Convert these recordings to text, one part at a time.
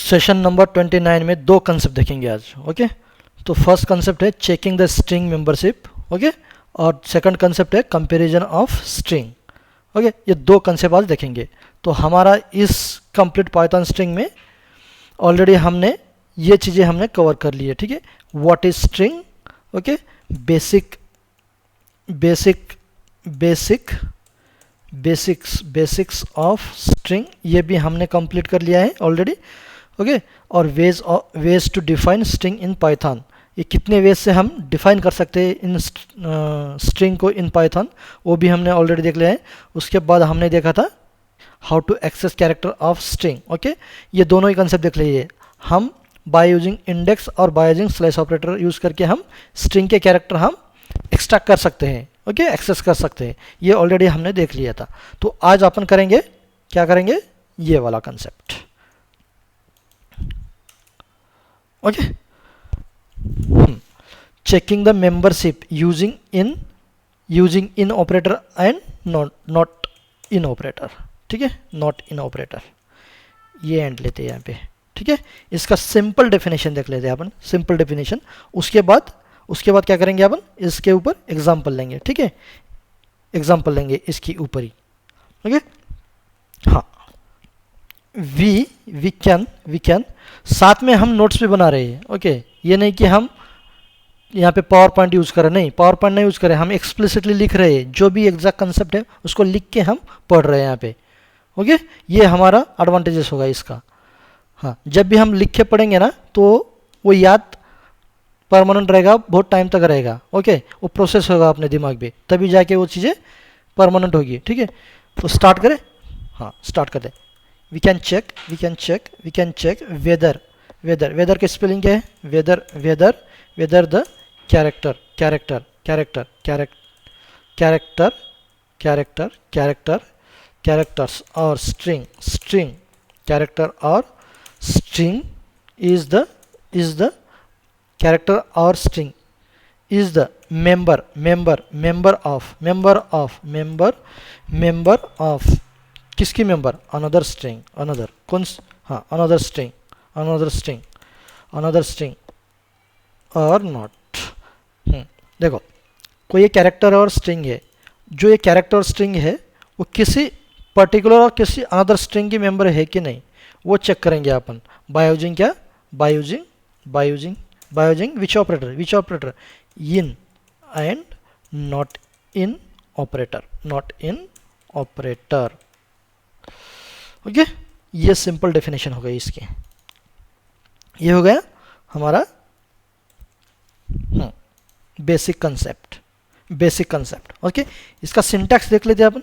Session number 29 में दो concept देखेंगे आज। ओके, तो फर्स्ट कंसेप्ट है checking the string membership. Okay, और सेकंड कंसेप्ट है कंपैरिजन ऑफ स्ट्रिंग। ओके, ये दो कंसेप्ट आज देखेंगे। तो हमारा इस कंप्लीट पाइथन स्ट्रिंग में ऑलरेडी हमने ये चीज़ें हमने कवर कर ली है। ठीक है, what is string, okay, basics of string, ये भी हमने कंप्लीट कर लिया है ऑलरेडी। ओके, और ways to define string in Python, ये कितने वेज से हम डिफाइन कर सकते हैं इन स्ट्रिंग को इन पाइथन, वो भी हमने ऑलरेडी देख लिया है। उसके बाद हमने देखा था how to access character of string. Okay, ये दोनों ही कंसेप्ट देख लीजिए। हम बाय यूजिंग इंडेक्स और by using slash operator use करके हम स्ट्रिंग के कैरेक्टर हम एक्सट्रैक्ट कर सकते हैं। ओके, एक्सेस कर सकते हैं, ये ऑलरेडी हमने देख लिया था। तो आज अपन करेंगे, क्या करेंगे, ये वाला concept. Okay, checking the membership using in operator and not in operator. ठीक है, नॉट इन ऑपरेटर, ये एंड लेते हैं यहाँ पे। ठीक है, इसका सिंपल डेफिनेशन देख लेते हैं अपन, सिंपल डेफिनेशन। उसके बाद क्या करेंगे अपन, इसके ऊपर एग्जाम्पल लेंगे। ठीक है, एग्जाम्पल लेंगे इसके ऊपर ही। ओके, हाँ, वी कैन साथ में हम नोट्स भी बना रहे हैं। ओके, ये नहीं कि हम यहाँ पे पावर पॉइंट यूज़ करें, नहीं, पावर पॉइंट नहीं यूज़ करें, हम एक्सप्लिसिटली लिख रहे हैं, जो भी एग्जैक्ट कंसेप्ट है उसको लिख के हम पढ़ रहे हैं यहाँ पे। ओके, ये हमारा एडवांटेजेस होगा इसका। हाँ, जब भी हम लिख के पढ़ेंगे ना तो वो याद परमानेंट रहेगा, बहुत टाइम तक रहेगा। ओके, वो प्रोसेस होगा अपने दिमाग में, तभी जाके वो चीज़ें परमानेंट होगी। ठीक है, तो स्टार्ट करें। हाँ, स्टार्ट कर दें। वी कैन चेक वेदर की स्पेलिंग क्या है, वेदर द कैरेक्टर्स और स्ट्रिंग कैरेक्टर और string is the character or string is the member of किसकी member, another string, कौन, हाँ, another string और not। देखो, कोई ये कैरेक्टर और स्ट्रिंग है, जो ये कैरेक्टर और स्ट्रिंग है वो किसी पर्टिकुलर और किसी अनदर स्ट्रिंग की मेंबर है कि नहीं, वो चेक करेंगे अपन बाय यूजिंग क्या, by using which operator, in and not in operator. Okay, ये सिंपल डेफिनेशन हो गई इसकी। ये हो गया हमारा बेसिक कंसेप्ट। ओके, इसका सिंटैक्स देख लेते हैं अपन,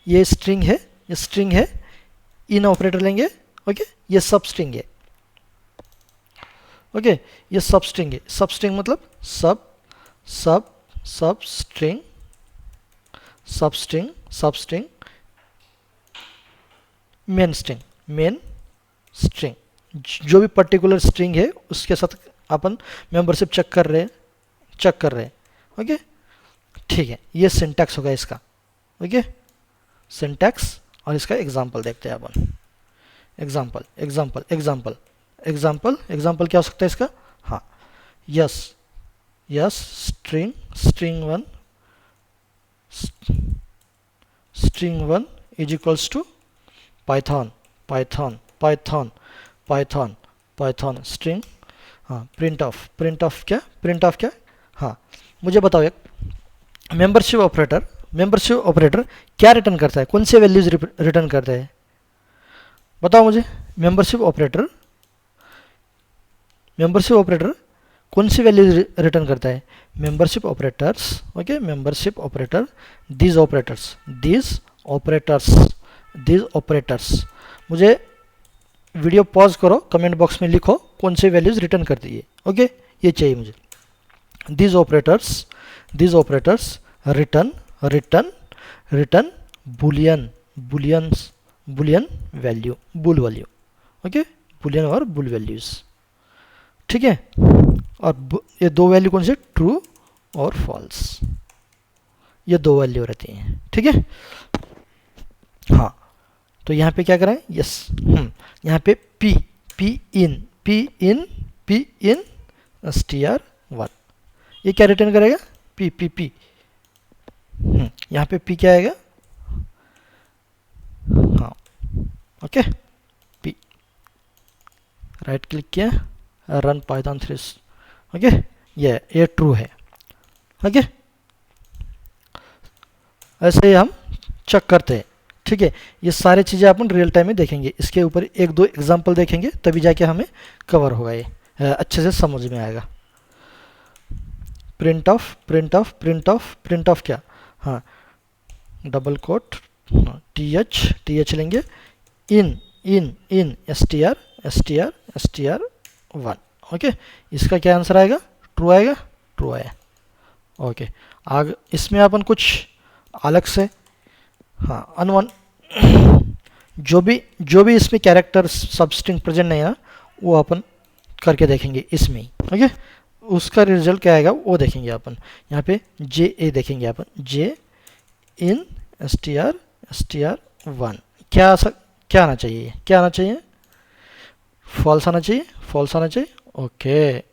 ये स्ट्रिंग है, इन ऑपरेटर लेंगे। ओके, ये सब स्ट्रिंग है। ओके, ये सब स्ट्रिंग मतलब सब स्ट्रिंग मेन स्ट्रिंग, जो भी पर्टिकुलर स्ट्रिंग है उसके साथ अपन मेंबरशिप चेक कर रहे हैं। ओके, ठीक है, ये सिंटैक्स होगा इसका। ओके, सिंटैक्स, और इसका एग्जाम्पल देखते हैं अपन। एग्जाम्पल क्या हो सकता है इसका, हाँ, yes string 1 is equals to Python string, हाँ, प्रिंट ऑफ क्या, हाँ, मुझे बताओ एक मेंबरशिप ऑपरेटर क्या रिटर्न करता है, कौन से वैल्यूज रिटर्न करता है, बताओ मुझे। मेंबरशिप ऑपरेटर कौन सी वैल्यूज रिटर्न करता है, membership operators. Okay, membership operator, these operators, मुझे वीडियो पॉज करो, कमेंट बॉक्स में लिखो कौन से वैल्यूज रिटर्न करती है। ओके, ये चाहिए मुझे। These operators return Boolean value, bull value. Okay, Boolean और बुल वैल्यूज। ठीक है, और ये दो वैल्यू कौन से, ट्रू और फॉल्स, ये दो वैल्यू रहती हैं। ठीक है, हाँ, तो यहाँ पे क्या करें, यस, यहाँ पे पी पी इन str1, ये क्या रिटर्न करेगा? पी। यहाँ पे पी क्या आएगा? हाँ, ओके, पी, राइट क्लिक किया, रन पाइथन 3, ओके, ये ट्रू है। ओके, ऐसे ही हम चेक करते हैं। ठीक है, ये सारी चीज़ें अपन रियल टाइम में देखेंगे, इसके ऊपर एक दो एग्जांपल देखेंगे, तभी जाके हमें कवर होगा, ये अच्छे से समझ में आएगा। प्रिंट ऑफ क्या? हाँ, डबल कोट, टी एच लेंगे, इन str1, ओके, इसका क्या आंसर आएगा? ट्रू आएगा, ट्रू आया। ओके, आगे इसमें अपन कुछ अलग से, हाँ, अनवन जो भी इसमें कैरेक्टर सबस्ट्रिंग प्रेजेंट नहीं है ना, वो अपन करके देखेंगे इसमें ही। ओके, उसका रिजल्ट क्या आएगा वो देखेंगे अपन। यहाँ पे जे देखेंगे अपन, जे इन str1, क्या आना चाहिए? क्या आना चाहिए? फॉल्स आना चाहिए। Okay,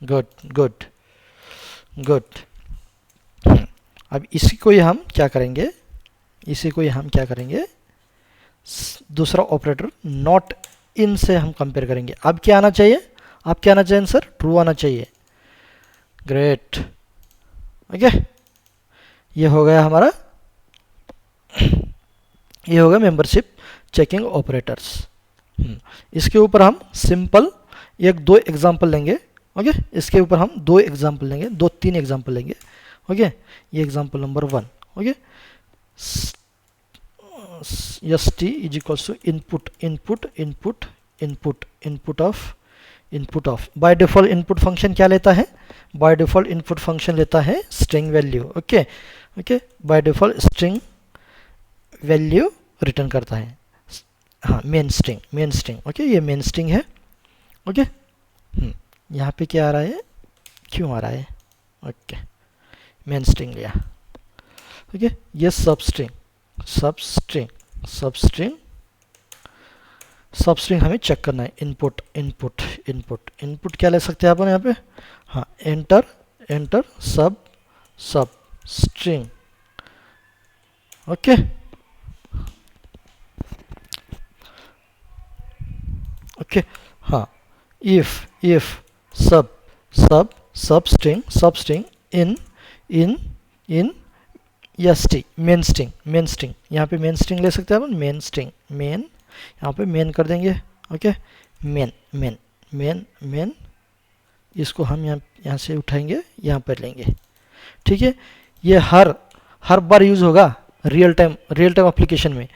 good. अब इसी को ही हम क्या करेंगे? दूसरा ऑपरेटर नॉट इन से हम कंपेयर करेंगे। अब क्या आना चाहिए? आंसर ट्रू आना चाहिए। ग्रेट, ओके, ये हो गया हमारा, ये हो गया मेंबरशिप चेकिंग ऑपरेटर्स। इसके ऊपर हम सिंपल दो एग्जांपल लेंगे। ओके, इसके ऊपर हम दो तीन एग्जांपल लेंगे। ओके, ये example number 1। Okay, st is equals to input of by default input function क्या लेता है? बाय डिफॉल्ट इनपुट फंक्शन लेता है string value. Okay, by default string value return करता है। हाँ, मेन स्ट्रिंग। ओके, ये मेन स्ट्रिंग है। ओके, यहाँ पे क्या आ रहा है? क्यों आ रहा है? ओके, मेन स्ट्रिंग लिया। ओके, ये सब स्ट्रिंग हमें चेक करना है। इनपुट क्या ले सकते हैं अपन यहाँ पे? हाँ, एंटर सब स्ट्रिंग। ओके, हाँ, इफ सब string in st main string, यहाँ पे मेन स्ट्रिंग ले सकते हैं अपन, मेन यहाँ पे मेन कर देंगे। ओके, मेन इसको हम यहाँ से उठाएंगे, यहाँ पर लेंगे। ठीक है, ये हर बार यूज होगा रियल टाइम एप्लीकेशन में।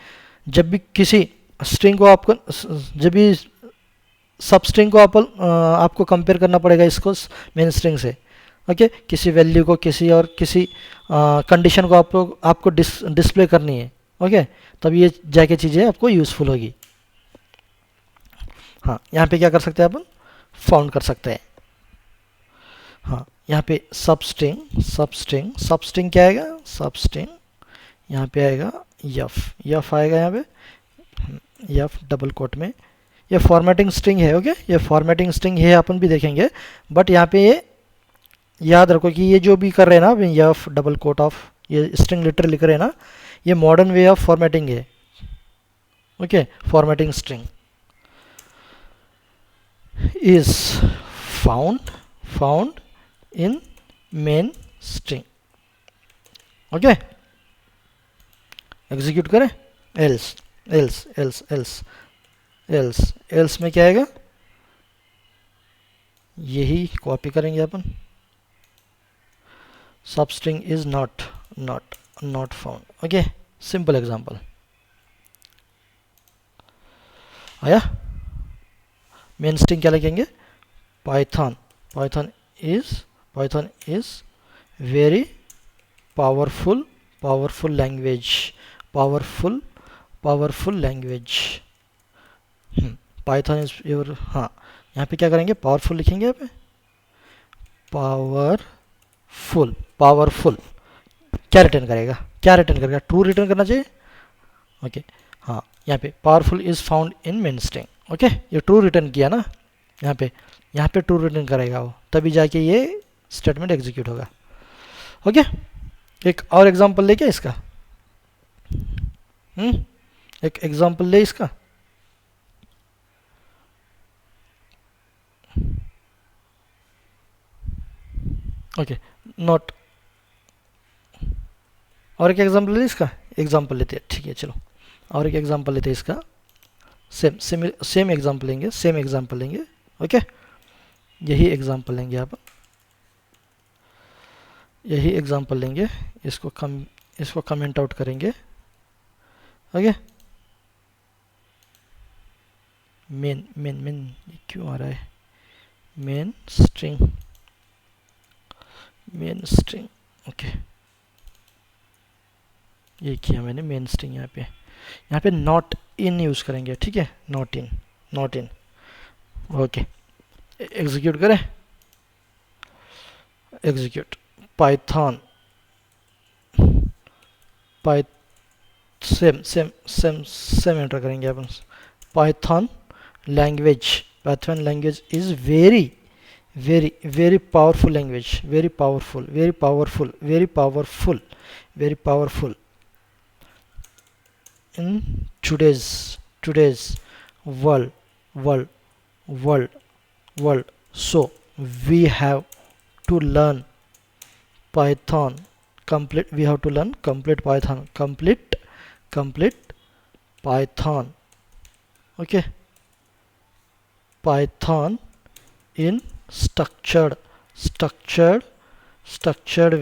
जब भी किसी स्ट्रिंग को सब स्ट्रिंग को आपको कंपेयर करना पड़ेगा इसको मेन स्ट्रिंग से। ओके, किसी वैल्यू को किसी कंडीशन को आपको डिस्प्ले करनी है। ओके, तब ये जाके चीज़ें आपको यूज़फुल होगी। हाँ, यहाँ पे क्या कर सकते हैं अपन? फाउंड कर सकते हैं। हाँ, यहाँ पे सब स्ट्रिंग क्या आएगा? सब स्ट्रिंग यहाँ पे आएगा यफ आएगा, यहाँ पे यफ डबल कोट में। ये फॉर्मेटिंग स्ट्रिंग है। ओके, ये फॉर्मेटिंग स्ट्रिंग है, अपन भी देखेंगे। बट यहाँ पे ये याद रखो कि ये जो भी कर रहे हैं ना, यफ डबल कोट ऑफ ये स्ट्रिंग लेटर लिख रहे हैं ना, ये मॉडर्न वे ऑफ फॉर्मेटिंग है। Okay, formatting string is found in main string. Okay, execute करें। एल्स में क्या आएगा? यही कॉपी करेंगे अपन। Substring is not found. Okay, simple example आया। मेन स्ट्रिंग क्या लिखेंगे? Python is very powerful language. Python is your, हाँ, यहाँ पे क्या करेंगे? पावरफुल लिखेंगे। यहाँ पे पावरफुल क्या रिटर्न करेगा? ट्रू रिटर्न करना चाहिए। ओके, हाँ, यहाँ पे powerful is found in main string. Okay, ये ट्रू रिटर्न किया ना यहाँ पे ट्रू रिटर्न करेगा वो, तभी जाके ये स्टेटमेंट एग्जीक्यूट होगा। ओके, एक और एग्जांपल ले क्या इसका, एक एग्जांपल ले इसका। ओके, नॉट, और एक एग्जांपल ले इसका, एग्जांपल लेते हैं, ठीक है चलो, और एक एग्जांपल लेते हैं इसका, सेम एग्जांपल लेंगे, सेम एग्जांपल लेंगे। ओके, यही एग्जांपल लेंगे आप, यही एग्जांपल लेंगे, इसको कमेंट आउट करेंगे। ओके, मेन ये क्यों आ रहा है, मेन स्ट्रिंग, ओके, ये किया मैंने मेन स्ट्रिंग। यहाँ पे नॉट इन यूज करेंगे, ठीक है, नॉट इन। ओके, एग्जीक्यूट करें, एग्जीक्यूट पाइथन, सेम एंटर करेंगे अपन। Python language is very powerful language, very powerful in today's world. So we have to learn Python complete, we have to learn complete Python. Okay, Python in structured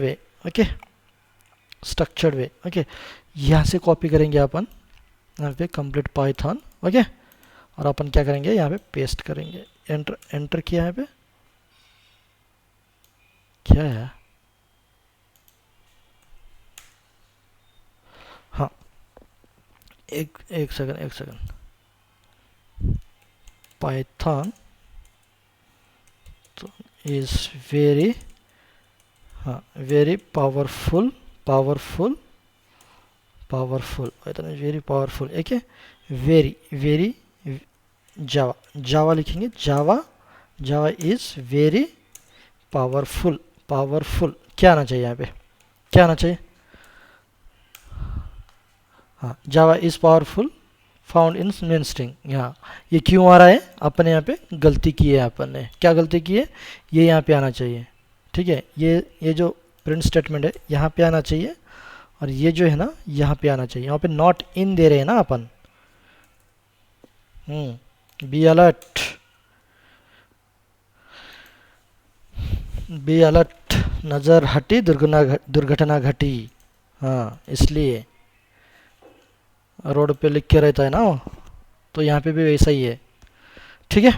way. Okay, structured way. Okay, यहाँ से copy करेंगे अपन, यहाँ पे complete Python. Okay, और अपन क्या करेंगे, यहाँ पे पेस्ट करेंगे, एंटर किया, यहाँ पे क्या है, हाँ एक सेकंड, पाइथन तो is very powerful, very powerful. Okay, very Java लिखेंगे, जावा इज वेरी पावरफुल। क्या आना चाहिए यहाँ पे, क्या आना चाहिए, हाँ, Java is powerful found in main string. यहाँ ये क्यों आ रहा है, अपने यहाँ पे गलती की है, अपन ने क्या गलती की है, ये यहाँ पे आना चाहिए। ठीक है, ये जो प्रिंट स्टेटमेंट है यहाँ पे आना चाहिए, और ये जो है ना यहाँ पे आना चाहिए। यहाँ पे नॉट इन दे रहे हैं ना अपन। बी अलर्ट, नज़र हटी दुर्घटना घटी। हाँ, इसलिए रोड पे लिख के रहता है ना वो, तो यहाँ पे भी वैसा ही है। ठीक है,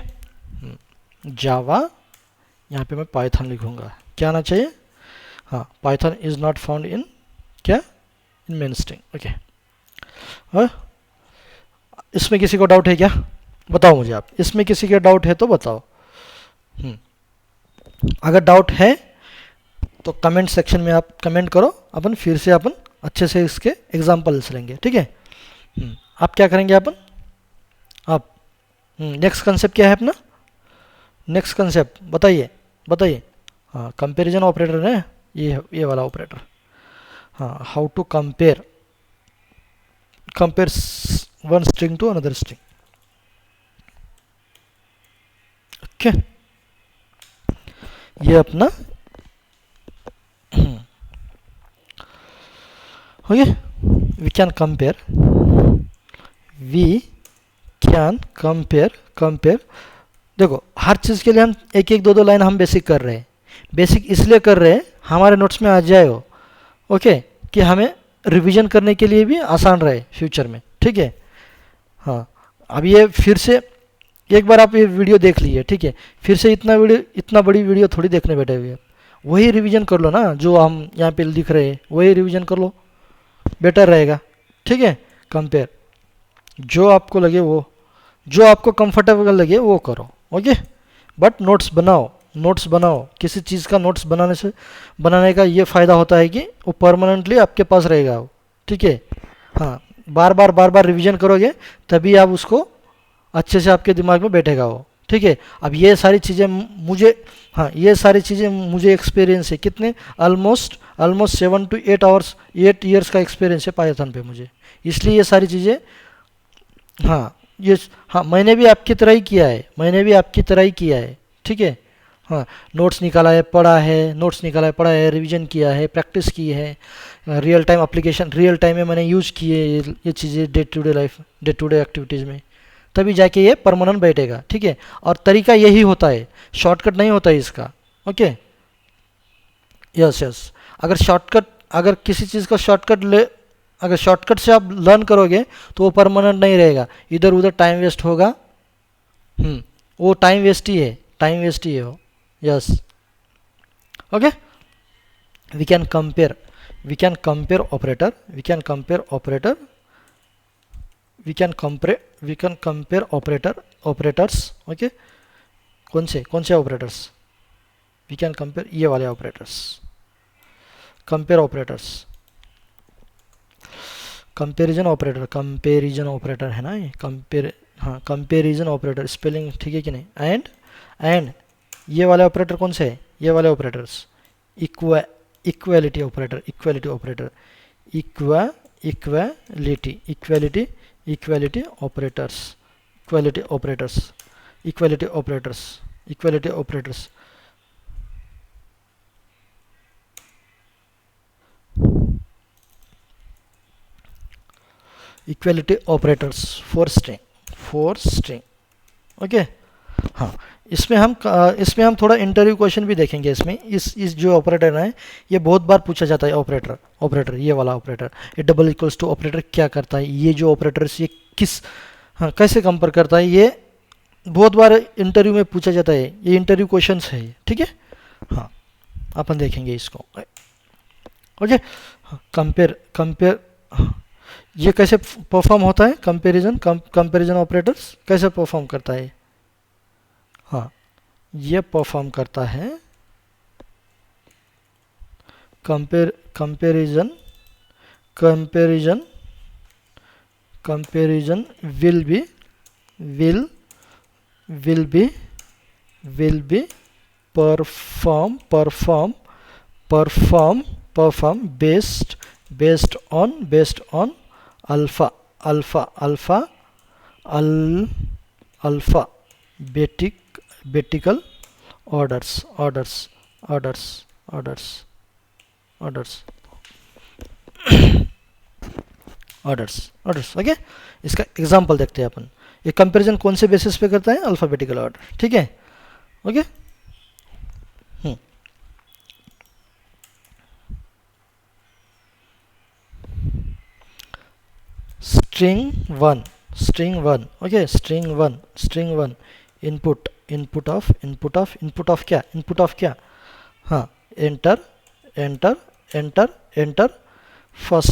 जावा, यहाँ पे मैं पाइथन लिखूंगा, क्या आना चाहिए, हाँ, Python is not found in क्या, इन मेन स्ट्रिंग। ओके, इसमें किसी को डाउट है क्या, बताओ मुझे आप, इसमें किसी का डाउट है तो बताओ। अगर डाउट है तो कमेंट सेक्शन में आप कमेंट करो, अपन फिर से अपन अच्छे से इसके एग्जाम्पल्स लेंगे। ठीक है, आप क्या करेंगे अपन, आप नेक्स्ट कंसेप्ट क्या है अपना, नेक्स्ट कंसेप्ट बताइए। हाँ, कंपैरिजन ऑपरेटर है ये वाला ऑपरेटर। हाँ, how to compare one string to another string. Okay, ये अपना ओके, वी कैन कंपेयर। देखो, हर चीज़ के लिए हम एक दो लाइन हम बेसिक कर रहे हैं। बेसिक इसलिए कर रहे हैं हमारे नोट्स में आ जाए हो, ओके, कि हमें रिवीजन करने के लिए भी आसान रहे फ्यूचर में। ठीक है, हाँ, अब ये फिर से एक बार आप ये वीडियो देख लीजिए, ठीक है, फिर से इतना बड़ी वीडियो थोड़ी देखने बैठे हुए, वही रिवीजन कर लो ना, जो हम यहाँ पे लिख रहे हैं वही रिवीजन कर लो, बेटर रहेगा। ठीक है, कंपेयर, जो आपको लगे वो, जो आपको कंफर्टेबल लगे वो करो। ओके, बट नोट्स बनाओ। किसी चीज़ का नोट्स बनाने का ये फ़ायदा होता है कि वो परमानेंटली आपके पास रहेगा। ठीक है, हाँ, बार बार रिवीजन करोगे तभी आप उसको अच्छे से आपके दिमाग में बैठेगा वो, ठीक है। अब ये सारी चीज़ें मुझे, हाँ ये सारी चीज़ें मुझे एक्सपीरियंस है, कितने almost almost 7 to 8 hours 8 years का एक्सपीरियंस है पाइथन पे मुझे, इसलिए ये सारी चीज़ें, हाँ ये, हाँ मैंने भी आपकी तरह ही किया है, मैंने भी आपकी तरह ही किया है, ठीक है। हाँ नोट्स निकाला है, पढ़ा है, नोट्स निकाला है, पढ़ा है, रिवीजन किया है, प्रैक्टिस की है, real time application, real time में मैंने यूज़ किए ये चीज़ें day to day life, day to day activities में, तभी जाके ये परमानेंट बैठेगा, ठीक है। और तरीका यही होता है, शॉर्टकट नहीं होता है इसका, ओके। यस यस, अगर शॉर्टकट, अगर किसी चीज़ का शॉर्टकट ले, अगर शॉर्टकट से आप लर्न करोगे तो वो परमानेंट नहीं रहेगा, इधर उधर टाइम वेस्ट होगा, वो टाइम वेस्ट ही है, टाइम वेस्ट ही है वो। Yes, okay. We can compare, we can compare operator, we can compare operator, we can compare, we can compare operator, operators, okay. कौन से ऑपरेटर्स, वी कैन कंपेयर ये वाले operators, compare operators, comparison operator, comparison operator है ना ये, compare, हाँ comparison operator, spelling ठीक है कि नहीं। एंड ये वाले ऑपरेटर कौन से है, ये वाले operators, equality operator, equality operator, equality, equality, equality operators, equality operators, equality operators, equality operators, equality operators for string, for string, okay. हाँ इसमें हम थोड़ा इंटरव्यू क्वेश्चन भी देखेंगे इसमें, इस जो ऑपरेटर है ये बहुत बार पूछा जाता है, ऑपरेटर ये वाला ऑपरेटर, ये डबल इक्वल्स टू ऑपरेटर क्या करता है, ये जो ऑपरेटर्स ये किस, हाँ कैसे कंपेयर करता है, ये बहुत बार इंटरव्यू में पूछा जाता है, ये इंटरव्यू क्वेश्चंस है ये, ठीक है। हाँ अपन देखेंगे इसको, ओके। कंपेयर, कंपेयर, ये कैसे परफॉर्म होता है, कंपैरिजन, कंपैरिजन ऑपरेटर्स कैसे परफॉर्म करता है, हाँ ये परफॉर्म करता है comparison, comparison, comparison will be, will be, will be perform, perform, perform, perform based on alpha, alpha, alpha, alphabetical orders, orders, orders, orders, orders, orders, orders, okay. इसका example देखते हैं अपन, ये कंपैरिजन कौन से basis पे करता है, alphabetical order, ठीक है, okay. string 1, okay, string 1 input of क्या, इनपुट ऑफ क्या, हाँ enter first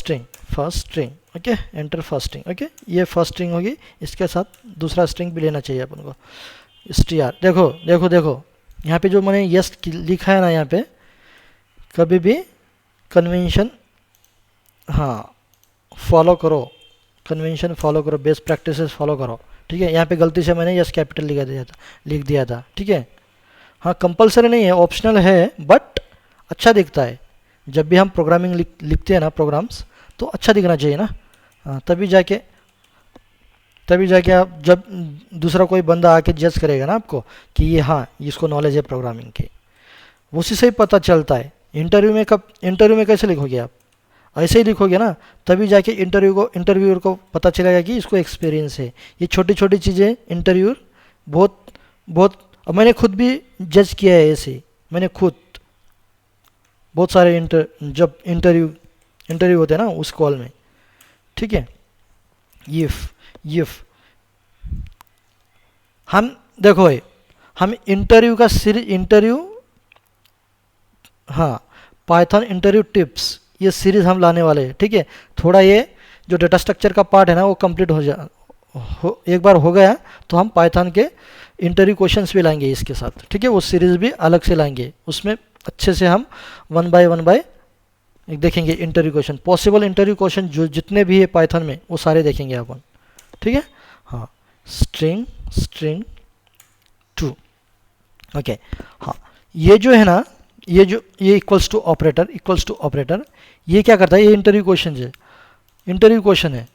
string, okay, enter first string, okay. ये फर्स्ट स्ट्रिंग होगी, इसके साथ दूसरा स्ट्रिंग भी लेना चाहिए अपन को, str, देखो यहाँ पे जो मैंने यस लिखा है ना, यहाँ पे कभी भी कन्वेंशन, हाँ फॉलो करो, कन्वेंशन फॉलो करो, बेस्ट प्रैक्टिसेस फॉलो करो, ठीक है। यहाँ पे गलती से मैंने यस कैपिटल लिख दिया था, ठीक है। हाँ कंपलसरी नहीं है, ऑप्शनल है, बट अच्छा दिखता है, जब भी हम प्रोग्रामिंग लिखते हैं ना प्रोग्राम्स, तो अच्छा दिखना चाहिए ना, हाँ तभी जाके आप, जब दूसरा कोई बंदा आके जज करेगा ना आपको कि ये, हाँ इसको नॉलेज है प्रोग्रामिंग की, उसी से ही पता चलता है। इंटरव्यू में कैसे लिखोगे आप, ऐसे ही लिखोगे ना, तभी जाके इंटरव्यूअर को पता चलेगा कि इसको एक्सपीरियंस है। ये छोटी छोटी चीज़ें इंटरव्यूअर बहुत, अब मैंने खुद भी जज किया है ऐसे, मैंने खुद बहुत सारे जब इंटरव्यू होते हैं ना उस कॉल में, ठीक है। इफ हम देखो हम इंटरव्यू का हाँ पाइथन इंटरव्यू टिप्स ये सीरीज़ हम लाने वाले हैं, ठीक है। थोड़ा ये जो डेटा स्ट्रक्चर का पार्ट है ना वो कंप्लीट एक बार हो गया तो हम पाइथन के इंटरव्यू क्वेश्चंस भी लाएंगे इसके साथ, ठीक है। वो सीरीज़ भी अलग से लाएंगे, उसमें अच्छे से हम वन बाय देखेंगे interview question, possible interview question जो जितने भी है पाइथन में वो सारे देखेंगे अपन, ठीक है। हाँ स्ट्रिंग स्ट्रिंग 2। ओके हाँ, ये जो है ना, ये इक्वल्स टू ऑपरेटर, ये क्या करता है, ये इंटरव्यू क्वेश्चन है, इंटरव्यू क्वेश्चन है।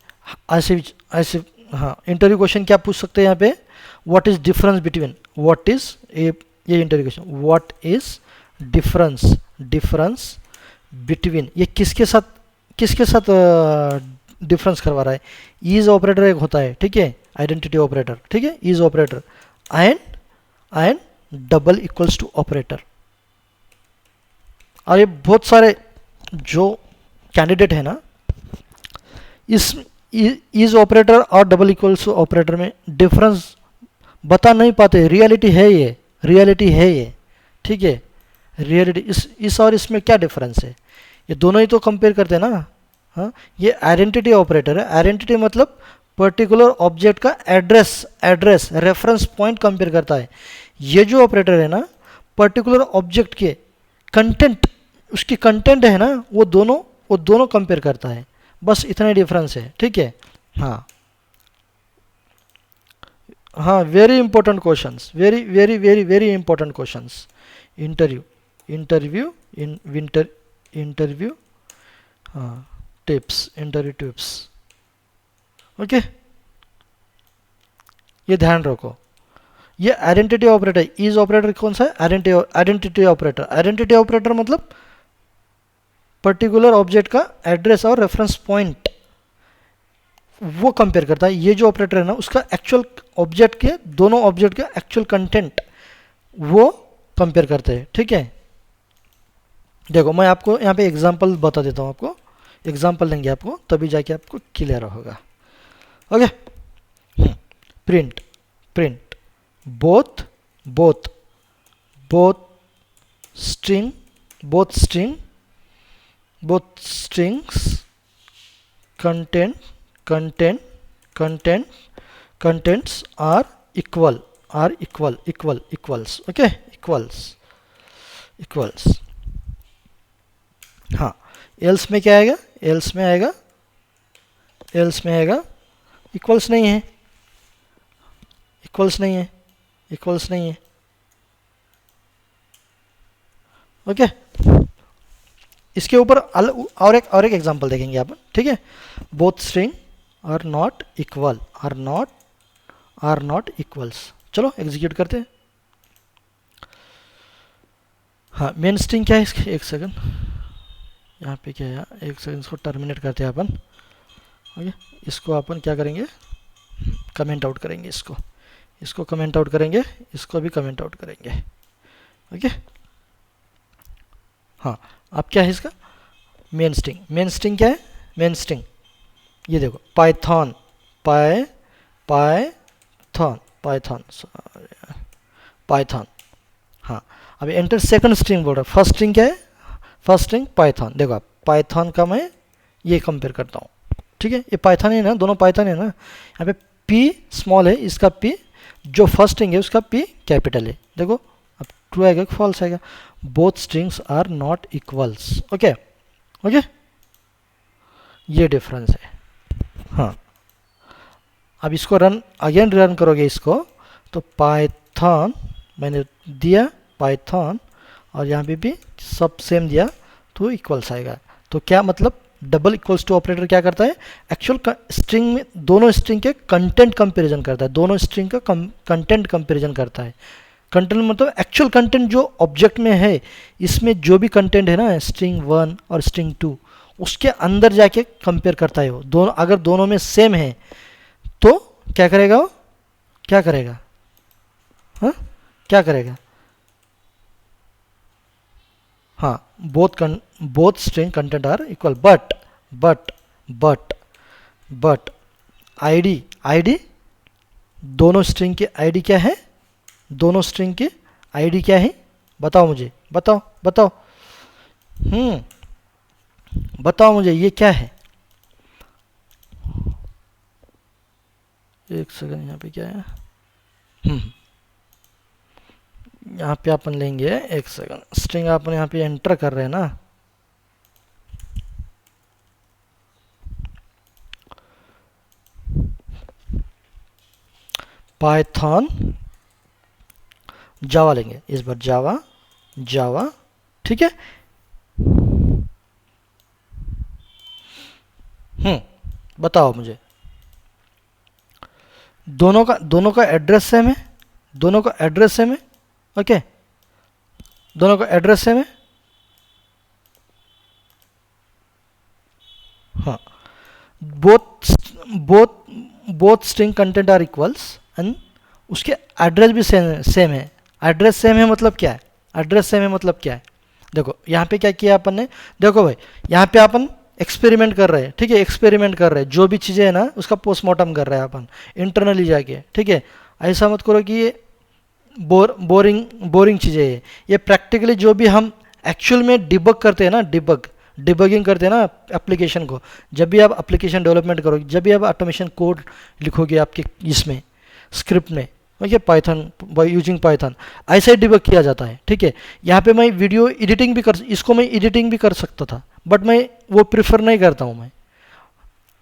ऐसे हाँ, इंटरव्यू क्वेश्चन क्या पूछ सकते हैं यहाँ पे, what is difference between, what is ये interview question, what is difference between, ये किसके साथ डिफरेंस करवा रहा है। इज ऑपरेटर एक होता है, ठीक है, आइडेंटिटी ऑपरेटर, ठीक है, is operator and double equals to operator. और ये बहुत सारे जो कैंडिडेट है ना, इस इज ऑपरेटर और डबल इक्वल्स टू ऑपरेटर में डिफरेंस बता नहीं पाते। रियलिटी है ये, ठीक है, रियलिटी इस और इसमें क्या डिफरेंस है, ये दोनों ही तो कंपेयर करते हैं ना। हाँ, ये आइडेंटिटी ऑपरेटर है, आइडेंटिटी मतलब पर्टिकुलर ऑब्जेक्ट का एड्रेस रेफरेंस पॉइंट कंपेयर करता है। ये जो ऑपरेटर है ना, पर्टिकुलर ऑब्जेक्ट के कंटेंट, उसकी कंटेंट है ना, वो दोनों कंपेयर करता है, बस इतना ही डिफरेंस है, ठीक है। हाँ हाँ, very important questions, very important questions. Interview हाँ, इंटरव्यू टिप्स, ओके, ये ध्यान रखो। ये आइडेंटिटी ऑपरेटर, इज ऑपरेटर कौन सा है, आइडेंटिटी ऑपरेटर मतलब पर्टिकुलर ऑब्जेक्ट का एड्रेस और रेफरेंस पॉइंट वो कंपेयर करता है। ये जो ऑपरेटर है ना, उसका एक्चुअल ऑब्जेक्ट के, दोनों ऑब्जेक्ट का एक्चुअल कंटेंट वो कंपेयर करते हैं, ठीक है। देखो मैं आपको यहाँ पे एग्जांपल बता देता हूँ, आपको एग्जांपल देंगे आपको, तभी जाके आपको क्लियर होगा। Okay, print both strings contents are equals, okay, equals। हाँ, एल्स में क्या आएगा, एल्स में आएगा इक्वल्स नहीं है, ओके। इसके ऊपर और एक एग्जांपल देखेंगे आप, ठीक है। Both string are not equals. चलो एग्जीक्यूट करते हैं। हाँ, मेन स्ट्रिंग क्या है इसके, एक सेकंड, यहाँ पे क्या है, एक सेकंड, इसको टर्मिनेट करते हैं अपन, ओके। इसको अपन क्या करेंगे, कमेंट आउट करेंगे, इसको कमेंट आउट करेंगे, इसको भी कमेंट आउट करेंगे, ओके। हाँ, अब क्या है इसका मेन स्ट्रिंग क्या है, मेन स्ट्रिंग ये देखो, पाइथन हाँ। अभी एंटर सेकंड स्ट्रिंग बोल रहा है, फर्स्ट स्ट्रिंग क्या है, फर्स्ट स्ट्रिंग पाइथन। देखो आप, पाइथन का मैं ये कंपेयर करता हूँ, ठीक है, ये पाइथन है ना, दोनों पाइथन है ना। यहाँ पे पी स्मॉल है, इसका पी जो फर्स्ट स्ट्रिंग है उसका पी कैपिटल है। देखो अब ट्रू आएगा कि फॉल्स आएगा, both strings are not equals, okay, ये डिफरेंस है। हाँ, अब इसको अगेन रन करोगे इसको, तो पाइथन मैंने दिया पाइथन, और यहाँ पे भी सब सेम दिया, तो इक्वल्स आएगा। तो क्या मतलब, डबल इक्वल्स टू ऑपरेटर क्या करता है, एक्चुअल स्ट्रिंग में दोनों स्ट्रिंग के कंटेंट कंपैरिजन करता है, दोनों स्ट्रिंग का कंटेंट कंपैरिजन करता है। कंटेंट मतलब एक्चुअल कंटेंट जो ऑब्जेक्ट में है, इसमें जो भी कंटेंट है ना, स्ट्रिंग 1 और स्ट्रिंग 2, उसके अंदर जाके कंपेयर करता है वो दोनों। अगर दोनों में सेम है तो क्या करेगा वो, क्या करेगा, हाँ, क्या करेगा, हाँ, both string content are equal, but ID दोनों स्ट्रिंग की आईडी क्या है, दोनों स्ट्रिंग की आईडी क्या है, बताओ मुझे, बताओ बताओ मुझे, ये क्या है। एक सेकंड, यहाँ पे क्या है, यहाँ पे अपन लेंगे, एक सेकंड, स्ट्रिंग अपन यहाँ पे एंटर कर रहे हैं ना, पाइथन जावा लेंगे इस बार, जावा जावा, ठीक है। बताओ मुझे, दोनों का एड्रेस सेम है, दोनों का एड्रेस सेम है, ओके, दोनों का एड्रेस सेम है, हाँ। Both both both string content are equals and उसके एड्रेस भी सेम है। एड्रेस सेम है मतलब क्या है, एड्रेस सेम है मतलब क्या है, देखो यहाँ पे क्या किया अपन ने, देखो भाई यहाँ पे अपन एक्सपेरिमेंट कर रहे हैं, ठीक है, एक्सपेरिमेंट कर रहे हैं, जो भी चीज़ें है ना उसका पोस्टमार्टम कर रहे हैं अपन इंटरनली जाके, ठीक है। ऐसा मत करो कि ये बोरिंग चीज़ें है, ये प्रैक्टिकली जो भी हम एक्चुअल में डिबग करते हैं ना, डिबगिंग करते हैं ना एप्लीकेशन को, जब भी आप एप्लीकेशन डेवलपमेंट करोगे, जब भी आप ऑटोमेशन कोड लिखोगे आपके इसमें स्क्रिप्ट में, okay, Python by using Python, ऐसे ही डिबग किया जाता है, ठीक है। यहाँ पे मैं वीडियो एडिटिंग भी इसको मैं एडिटिंग भी कर सकता था, बट मैं वो प्रेफर नहीं करता हूँ मैं,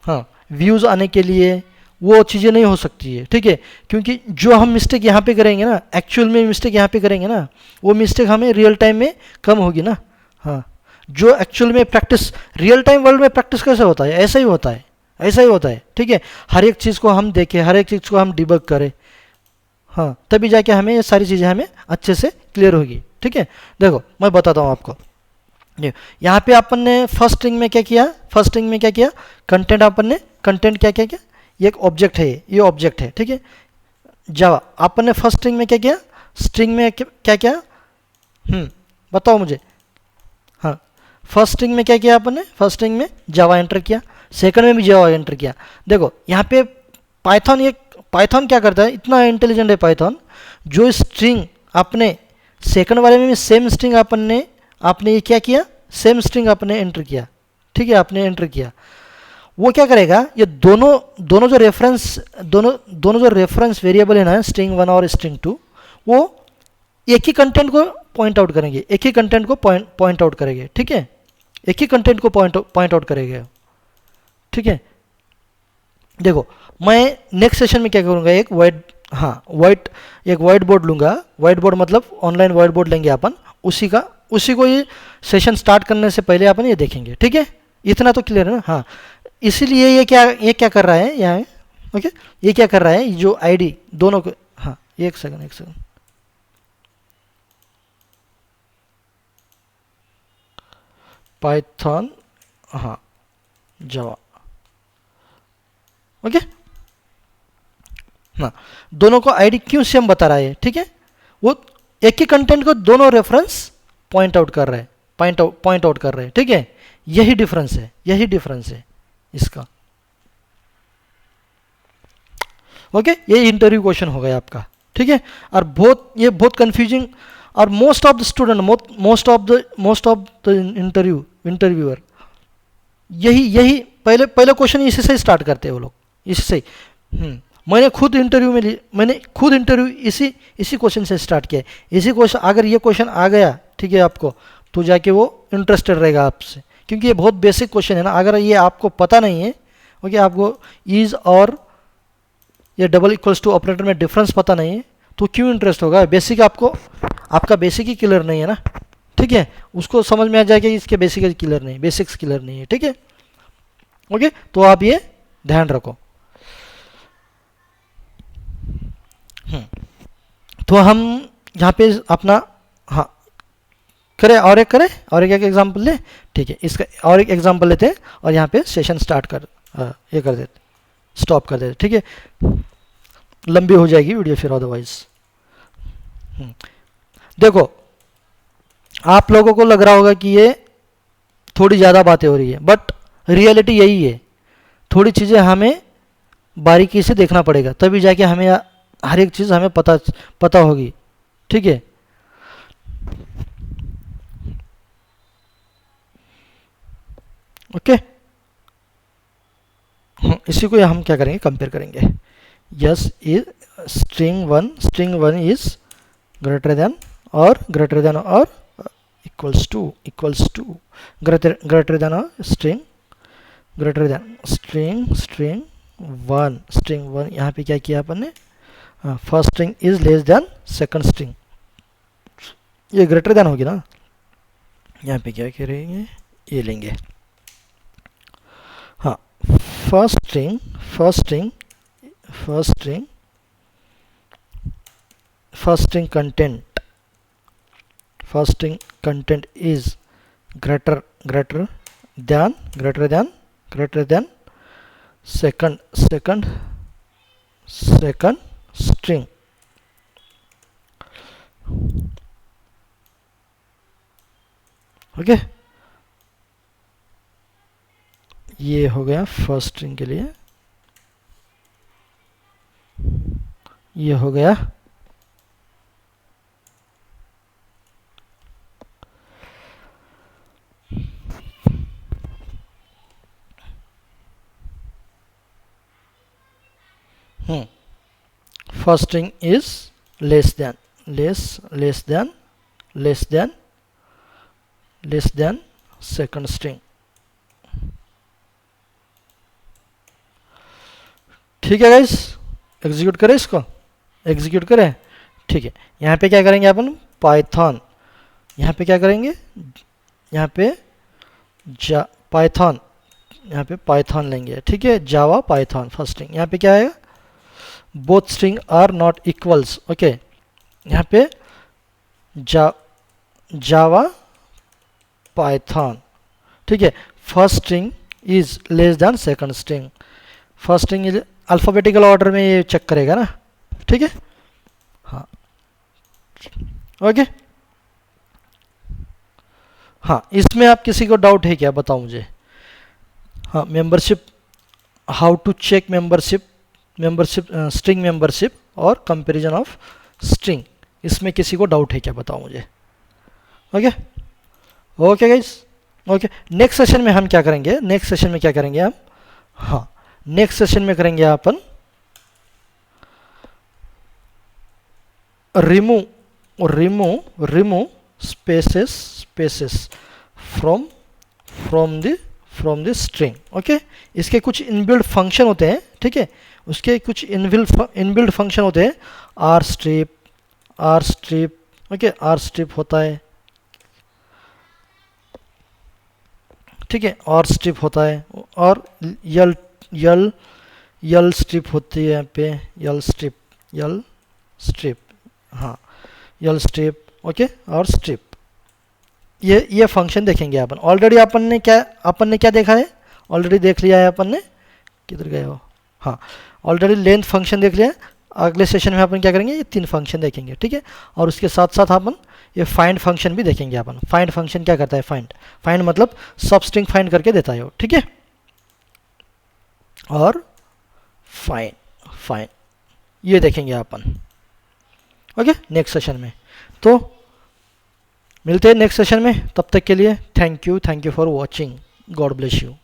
हाँ, व्यूज़ आने के लिए वो चीज़ें नहीं हो सकती है, ठीक है। क्योंकि जो हम मिस्टेक यहाँ पे करेंगे ना, एक्चुअल में मिस्टेक यहाँ पे करेंगे ना, वो मिस्टेक हमें रियल टाइम में कम होगी ना, हाँ। जो एक्चुअल में प्रैक्टिस, रियल टाइम वर्ल्ड में प्रैक्टिस कैसे होता है, ऐसा ही होता है, ऐसा ही होता है, ठीक है। हर एक चीज़ को हम देखें, हर एक चीज़ को हम डिबग करें, हाँ, तभी जाके हमें ये सारी चीज़ें हमें अच्छे से क्लियर होगी, ठीक है। देखो मैं बताता हूँ आपको, यहाँ पे अपन ने फर्स्ट स्ट्रिंग में क्या किया, फर्स्ट स्ट्रिंग में क्या किया, कंटेंट, अपन ने कंटेंट क्या क्या क्या, ये एक ऑब्जेक्ट है, ये ऑब्जेक्ट है, ठीक है। जावा अपन ने फर्स्ट स्ट्रिंग में क्या किया, स्ट्रिंग में क्या क्या, बताओ मुझे, हाँ, फर्स्ट स्ट्रिंग में क्या किया अपन ने, फर्स्ट स्ट्रिंग में जावा एंटर किया, सेकंड में भी जावा एंटर किया। देखो यहाँ पे पाइथन क्या करता है, इतना इंटेलिजेंट है पाइथन, जो स्ट्रिंग आपने सेकंड वाले में सेम स्ट्रिंग आपने ये क्या किया, सेम स्ट्रिंग आपने एंटर किया, ठीक है, आपने एंटर किया, वो क्या करेगा, ये दोनों जो रेफरेंस वेरिएबल है ना, स्ट्रिंग 1 और स्ट्रिंग 2, वो एक ही कंटेंट को पॉइंट आउट करेंगे, एक ही कंटेंट को पॉइंट आउट करेंगे, ठीक है, एक ही कंटेंट को पॉइंट आउट करेंगे, ठीक है। देखो मैं नेक्स्ट सेशन में क्या करूँगा, एक वाइट बोर्ड लूँगा, वाइट बोर्ड मतलब ऑनलाइन वाइट बोर्ड लेंगे अपन, उसी को ये सेशन स्टार्ट करने से पहले अपन ये देखेंगे, ठीक है। इतना तो क्लियर है ना, हाँ। इसीलिए ये क्या कर रहा है यहाँ, ओके, ये क्या कर रहा है, जो आईडी दोनों को, हाँ, एक सेकंड, पाइथन, हाँ, जावा, ओके, हाँ, दोनों को आईडी क्यों सेम बता रहा है, ठीक है, वो एक ही कंटेंट को दोनों रेफरेंस पॉइंट आउट कर रहे हैं, पॉइंट आउट कर रहे हैं, ठीक है। यही डिफरेंस है इसका, ओके। ये इंटरव्यू क्वेश्चन हो गया आपका, ठीक है। और ये बहुत कंफ्यूजिंग, और most of the student, most of the interviewer यही पहले क्वेश्चन इसी से स्टार्ट करते हैं वो लोग, इसी से। मैंने खुद इंटरव्यू इसी क्वेश्चन से स्टार्ट किया, इसी क्वेश्चन, अगर ये क्वेश्चन आ गया, ठीक है, आपको, तो जाके वो इंटरेस्टेड रहेगा आपसे, क्योंकि ये बहुत बेसिक क्वेश्चन है ना। अगर ये आपको पता नहीं है, ओके, आपको इज और ये डबल इक्वल्स टू ऑपरेटर में डिफरेंस पता नहीं है, तो क्यों इंटरेस्ट होगा, बेसिक आपका बेसिक ही क्लियर नहीं है ना, ठीक है। उसको समझ में आ जाएगा कि इसके बेसिक्स क्लियर नहीं है, ठीक है, ओके। तो आप ये ध्यान रखो। तो हम यहाँ पे अपना, हाँ, और एक एग्जाम्पल ले, ठीक है, इसका और एक एग्जाम्पल लेते हैं, और यहाँ पे सेशन स्टार्ट ये कर देते, स्टॉप कर देते, ठीक है, लंबी हो जाएगी वीडियो फिर अदरवाइज। देखो आप लोगों को लग रहा होगा कि ये थोड़ी ज़्यादा बातें हो रही है, बट रियलिटी यही है, थोड़ी चीज़ें हमें बारीकी से देखना पड़ेगा, तभी जाके हमें हर एक चीज़ हमें पता होगी, ठीक है। ओके, इसी को हम क्या करेंगे, कंपेयर करेंगे। Yes is string one is greater than और इक्वल्स टू ग्रेटर देन और स्ट्रिंग वन, यहाँ पे क्या किया अपन ने, first string is less than second string, ये ग्रेटर देन होगी ना। यहाँ पे क्या करेंगे, ये लेंगे। हाँ, first string first string first string first string content first string content is greater than second string। Okay, ये हो गया फर्स्ट स्ट्रिंग के लिए, ये हो गया first string is less than second string. ठीक है गाइस, एग्जीक्यूट करें इसको, एग्जीक्यूट करें। ठीक है, यहाँ पे क्या करेंगे अपन, पाइथन, यहाँ पे क्या करेंगे, यहाँ पे पाइथन, यहाँ पे पाइथन लेंगे। ठीक है, जावा पाइथन फर्स्ट स्ट्रिंग। यहाँ पे क्या आएगा, both string are not equals. Okay, यहाँ पे जावा पाइथन। ठीक है, first string is less than second string. First string is alphabetical order में ये चेक करेगा ना। ठीक है, हाँ ओके। हाँ, इसमें आप किसी को डाउट है क्या, बताओ मुझे। हाँ, membership, how to check membership string membership और कंपैरिजन ऑफ स्ट्रिंग, इसमें किसी को डाउट है क्या, बताओ मुझे। Okay okay guys, okay. Next session में हम क्या करेंगे, नेक्स्ट सेशन में क्या करेंगे हम, हाँ नेक्स्ट सेशन में करेंगे अपन remove spaces from the string. Okay, इसके कुछ इनबिल्ट फंक्शन होते हैं। ठीक है, उसके कुछ इनबिल्ट फंक्शन होते हैं, R strip, okay, R strip होता है। ठीक है, आर स्ट्रिप होता है, और यल स्ट्रिप होती है, यहाँ पे यल स्ट्रिप, हाँ यल स्ट्रिप, ओके, और स्ट्रिप। ये फंक्शन देखेंगे अपन। ऑलरेडी अपन ने क्या देखा है, ऑलरेडी देख लिया है अपन ने, किधर गए हो, हाँ ऑलरेडी लेंथ फंक्शन देख लिया है। अगले सेशन में अपन क्या करेंगे, ये 3 फंक्शन देखेंगे। ठीक है, और उसके साथ साथ अपन ये फाइंड फंक्शन भी देखेंगे अपन। फाइंड फंक्शन क्या करता है, फाइंड मतलब सब स्ट्रिंग फाइंड करके देता है वो। ठीक है, और फाइंड ये देखेंगे अपन। ओके, नेक्स्ट सेशन में। तो मिलते हैं नेक्स्ट सेशन में, तब तक के लिए thank you for watching, God bless you.